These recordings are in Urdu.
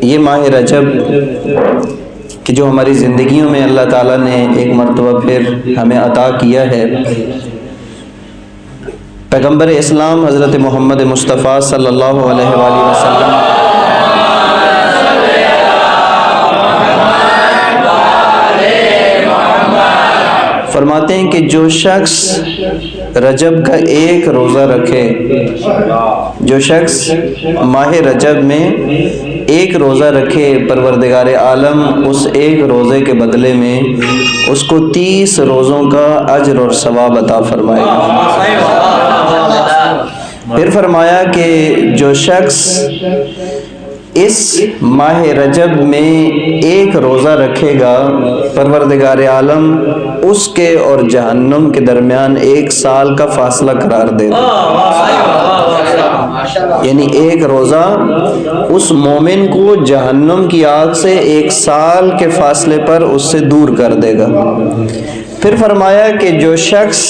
یہ ماہ رجب کہ جو ہماری زندگیوں میں اللہ تعالیٰ نے ایک مرتبہ پھر ہمیں عطا کیا ہے، پیغمبر اسلام حضرت محمد مصطفیٰ صلی اللہ علیہ وآلہ وسلم فرماتے ہیں کہ جو شخص رجب کا ایک روزہ رکھے، جو شخص ماہ رجب میں ایک روزہ رکھے، پروردگار عالم اس ایک روزے کے بدلے میں اس کو 30 روزوں کا اجر اور ثواب عطا فرمائے گا۔ پھر فرمایا کہ جو شخص اس ماہ رجب میں ایک روزہ رکھے گا، پروردگار عالم اس کے اور جہنم کے درمیان 1 سال کا فاصلہ قرار دے گا۔ یعنی ایک روزہ اس مومن کو جہنم کی آگ سے 1 سال کے فاصلے پر اس سے دور کر دے گا۔ پھر فرمایا کہ جو شخص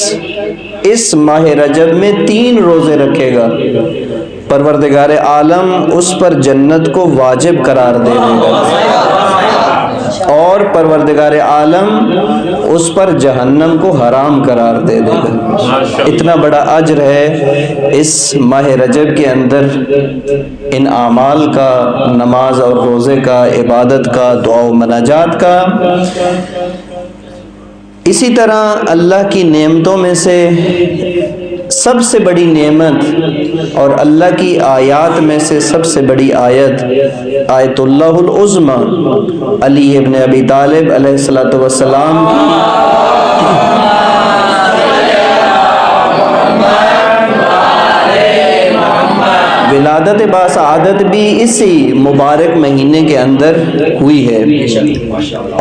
اس ماہ رجب میں 3 روزے رکھے گا، پروردگار عالم اس پر جنت کو واجب قرار دے گا اور پروردگار عالم اس پر جہنم کو حرام قرار دے دے گا۔ اتنا بڑا اجر ہے اس ماہ رجب کے اندر ان اعمال کا، نماز اور روزے کا، عبادت کا، دعا و مناجات کا۔ اسی طرح اللہ کی نعمتوں میں سے سب سے بڑی نعمت اور اللہ کی آیات میں سے سب سے بڑی آیت آیت اللہ العظمی علی ابن ابی طالب علیہ السلام کی ولادت باسعادت بھی اسی مبارک مہینے کے اندر ہوئی ہے،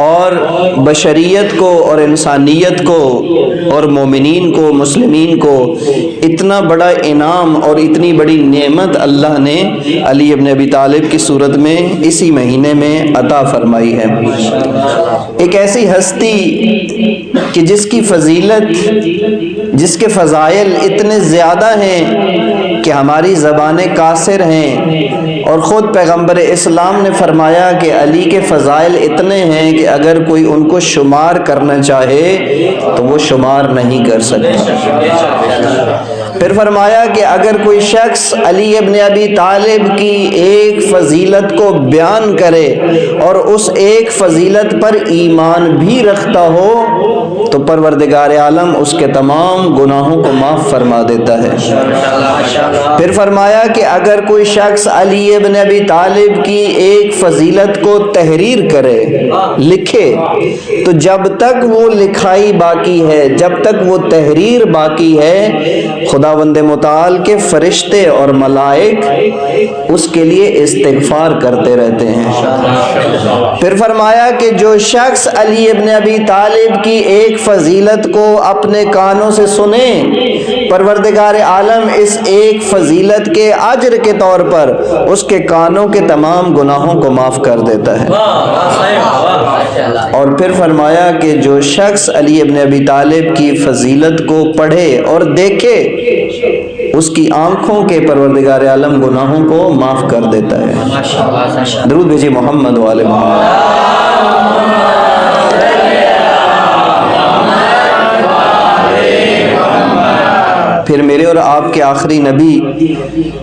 اور بشریت کو اور انسانیت کو اور مومنین کو، مسلمین کو اتنا بڑا انعام اور اتنی بڑی نعمت اللہ نے علی ابن ابی طالب کی صورت میں اسی مہینے میں عطا فرمائی ہے۔ ایک ایسی ہستی کہ جس کی فضیلت، جس کے فضائل اتنے زیادہ ہیں کہ ہماری زبانیں قاصر ہیں، اور خود پیغمبر اسلام نے فرمایا کہ علی کے فضائل اتنے ہیں کہ اگر کوئی ان کو شمار کرنا چاہے تو وہ شمار نہیں کر سکتا۔ پھر فرمایا کہ اگر کوئی شخص علی ابن ابی طالب کی ایک فضیلت کو بیان کرے اور اس ایک فضیلت پر ایمان بھی رکھتا ہو تو پروردگار عالم اس کے تمام گناہوں کو معاف فرما دیتا ہے۔ پھر فرمایا کہ اگر کوئی شخص علی ابن ابی طالب کی ایک فضیلت کو تحریر کرے، لکھے، تو جب تک وہ لکھائی باقی ہے، جب تک وہ تحریر باقی ہے، خداوند متعال کے فرشتے اور ملائک اس کے لیے استغفار کرتے رہتے ہیں۔ پھر فرمایا کہ جو شخص علی ابن ابی طالب کی ایک فضیلت کو اپنے کانوں سے سنے، پروردگار عالم اس ایک فضیلت کے اجر کے طور پر اس کے کانوں کے تمام گناہوں کو معاف کر دیتا ہے۔ اور پھر فرمایا کہ جو شخص علی ابن ابی طالب کی فضیلت کو پڑھے اور دیکھے، اس کی آنکھوں کے پروردگار عالم گناہوں کو معاف کر دیتا ہے۔ درود بھیجیے محمد و آل محمد۔ پھر میرے اور آپ کے آخری نبی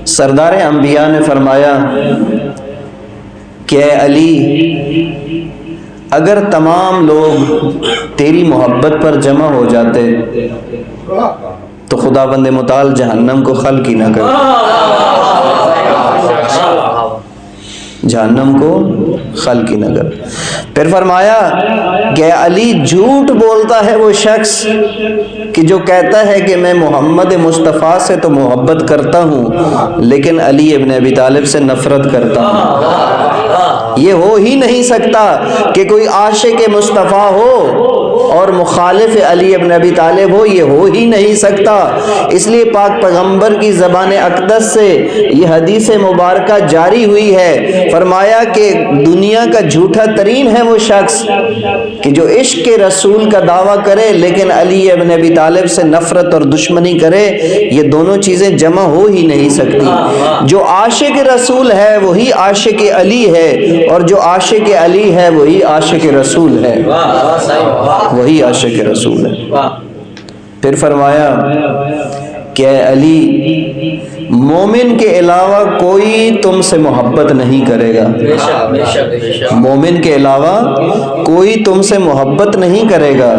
سردار انبیاء نے فرمایا کہ اے علی، اگر تمام لوگ تیری محبت پر جمع ہو جاتے تو خداوند متعال جہنم کو خلق ہی نہ کرتا، جہنم کو خلق ہی نہ کرتا۔ پھر فرمایا کہ علی، جھوٹ بولتا ہے وہ شخص کہ جو کہتا ہے کہ میں محمد مصطفیٰ سے تو محبت کرتا ہوں لیکن علی ابن ابی طالب سے نفرت کرتا ہوں۔ یہ ہو ہی نہیں سکتا کہ کوئی عاشق مصطفیٰ ہو اور مخالف علی ابن ابی طالب ہو، یہ ہو ہی نہیں سکتا۔ اس لیے پاک پیغمبر کی زبان اقدس سے یہ حدیث مبارکہ جاری ہوئی ہے، فرمایا کہ دنیا کا جھوٹا ترین ہے وہ شخص کہ جو عشق کے رسول کا دعویٰ کرے لیکن علی ابن ابی طالب سے نفرت اور دشمنی کرے۔ یہ دونوں چیزیں جمع ہو ہی نہیں سکتی۔ جو عاشق رسول ہے وہی عاشق علی ہے، اور جو عاشق علی ہے وہی عاشق رسول ہے، وہی عاشق رسول ہے۔ پھر فرمایا کہ اے علی، مومن کے علاوہ کوئی تم سے محبت نہیں کرے گا، مومن کے علاوہ کوئی تم سے محبت نہیں کرے گا،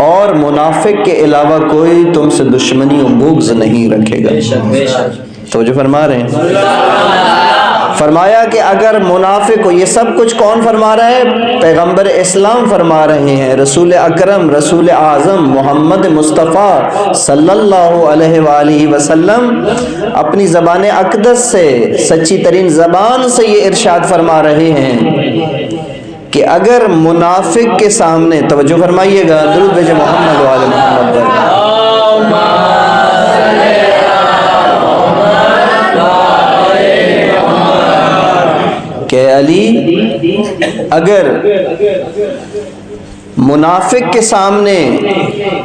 اور منافق کے علاوہ کوئی تم سے دشمنی و بغض نہیں رکھے گا۔ تو جو فرما رہے ہیں، فرمایا کہ اگر منافق ہو، یہ سب کچھ کون فرما رہا ہے؟ پیغمبر اسلام فرما رہے ہیں، رسول اکرم، رسول اعظم محمد مصطفیٰ صلی اللہ علیہ وآلہ وسلم اپنی زبان اقدس سے، سچی ترین زبان سے یہ ارشاد فرما رہے ہیں کہ اگر منافق کے سامنے، توجہ فرمائیے گا، درود بھیجے محمد وآل محمد پر، کہ علی اگر منافق کے سامنے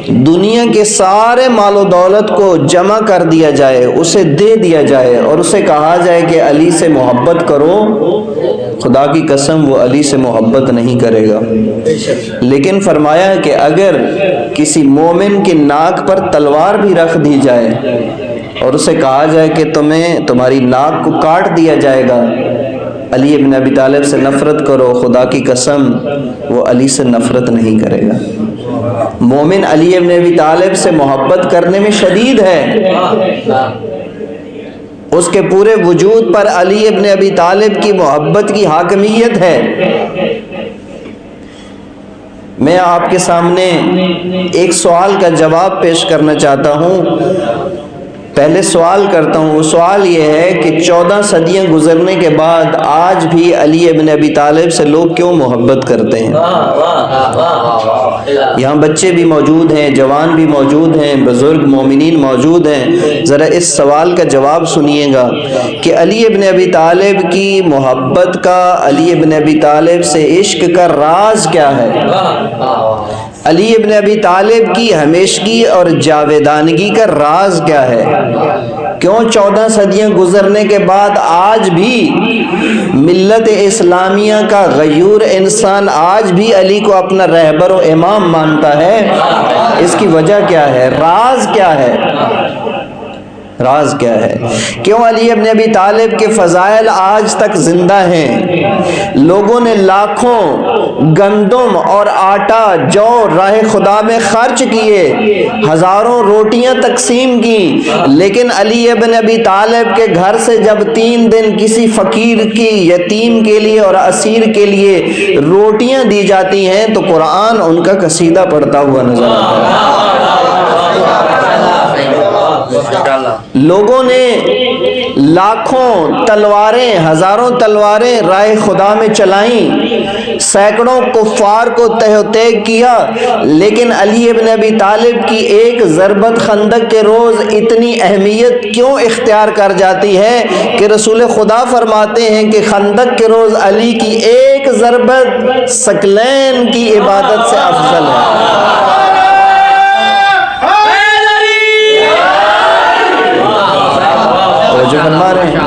دنیا کے سارے مال و دولت کو جمع کر دیا جائے، اسے دے دیا جائے اور اسے کہا جائے کہ علی سے محبت کرو، خدا کی قسم وہ علی سے محبت نہیں کرے گا۔ لیکن فرمایا کہ اگر کسی مومن کی ناک پر تلوار بھی رکھ دی جائے اور اسے کہا جائے کہ تمہاری ناک کو کاٹ دیا جائے گا، علی ابن ابی طالب سے نفرت کرو، خدا کی قسم وہ علی سے نفرت نہیں کرے گا۔ مومن علی ابن ابی طالب سے محبت کرنے میں شدید ہے، اس کے پورے وجود پر علی ابن ابی طالب کی محبت کی حاکمیت ہے۔ میں آپ کے سامنے ایک سوال کا جواب پیش کرنا چاہتا ہوں۔ پہلے سوال کرتا ہوں، وہ سوال یہ ہے کہ 14 صدیاں گزرنے کے بعد آج بھی علی ابن ابی طالب سے لوگ کیوں محبت کرتے ہیں؟ یہاں بچے بھی موجود ہیں، جوان بھی موجود ہیں، بزرگ مومنین موجود ہیں، ذرا اس سوال کا جواب سنیے گا کہ علی ابن ابی طالب کی محبت کا، علی ابن ابی طالب سے عشق کا راز کیا ہے؟ علی ابن ابی طالب کی ہمیشگی اور جاویدانگی کا راز کیا ہے؟ کیوں 14 صدیاں گزرنے کے بعد آج بھی ملت اسلامیہ کا غیور انسان آج بھی علی کو اپنا رہبر و امام مانتا ہے؟ اس کی وجہ کیا ہے؟ راز کیا ہے؟ راز کیا ہے؟ کیوں علی ابن ابی طالب کے فضائل آج تک زندہ ہیں؟ لوگوں نے لاکھوں گندم اور آٹا، جو راہ خدا میں خرچ کیے، ہزاروں روٹیاں تقسیم کی، لیکن علی ابن ابی طالب کے گھر سے جب 3 دن کسی فقیر کی، یتیم کے لیے اور اسیر کے لیے روٹیاں دی جاتی ہیں تو قرآن ان کا قصیدہ پڑھتا ہوا نظر آتا ہے۔ لوگوں نے لاکھوں تلواریں، ہزاروں تلواریں راہ خدا میں چلائیں، سینکڑوں کفار کو تہ و تیگ کیا، لیکن علی ابن ابی طالب کی ایک ضربت خندق کے روز اتنی اہمیت کیوں اختیار کر جاتی ہے کہ رسول خدا فرماتے ہیں کہ خندق کے روز علی کی ایک ضربت ثقلین کی عبادت سے افضل ہے۔ توجہ فرما رہے ہیں؟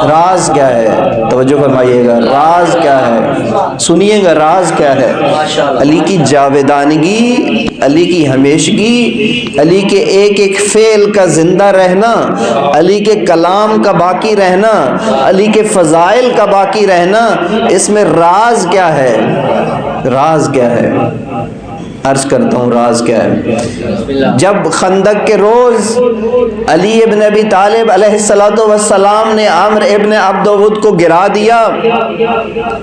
راز کیا ہے؟ توجہ فرمائیے گا، راز کیا ہے؟ سنیے گا راز کیا ہے؟ علی کی جاویدانگی، علی کی ہمیشگی، علی کے ایک ایک فعل کا زندہ رہنا، علی کے کلام کا باقی رہنا، علی کے فضائل کا باقی رہنا، اس میں راز کیا ہے؟ راز کیا ہے؟ عرض کرتا ہوں راز کیا ہے۔ جب خندق کے روز علی ابن ابی طالب علیہ السلام نے عمر ابن عبد ود کو گرا دیا،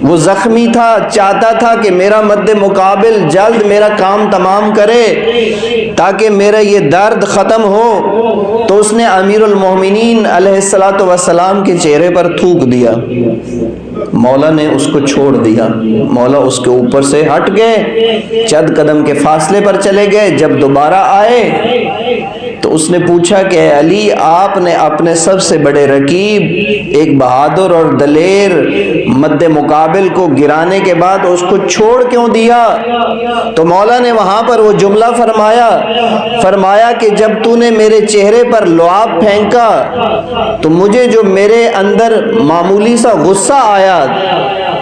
وہ زخمی تھا، چاہتا تھا کہ میرا مد مقابل جلد میرا کام تمام کرے تاکہ میرا یہ درد ختم ہو، تو اس نے امیر المومنین علیہ السلام کے چہرے پر تھوک دیا۔ مولا نے اس کو چھوڑ دیا، مولا اس کے اوپر سے ہٹ گئے، چند قدم کے فاصلے پر چلے گئے۔ جب دوبارہ آئے تو اس نے پوچھا کہ اے علی، آپ نے اپنے سب سے بڑے رقیب، ایک بہادر اور دلیر مد مقابل کو گرانے کے بعد اس کو چھوڑ کیوں دیا؟ تو مولا نے وہاں پر وہ جملہ فرمایا کہ جب تو نے میرے چہرے پر لعاب پھینکا تو مجھے جو میرے اندر معمولی سا غصہ آیا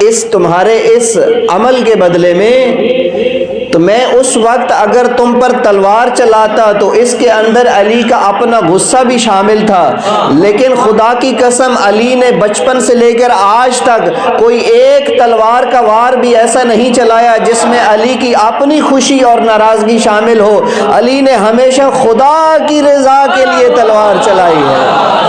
اس تمہارے اس عمل کے بدلے میں، تو میں اس وقت اگر تم پر تلوار چلاتا تو اس کے اندر علی کا اپنا غصہ بھی شامل تھا، لیکن خدا کی قسم علی نے بچپن سے لے کر آج تک کوئی ایک تلوار کا وار بھی ایسا نہیں چلایا جس میں علی کی اپنی خوشی اور ناراضگی شامل ہو۔ علی نے ہمیشہ خدا کی رضا کے لیے تلوار چلائی ہے۔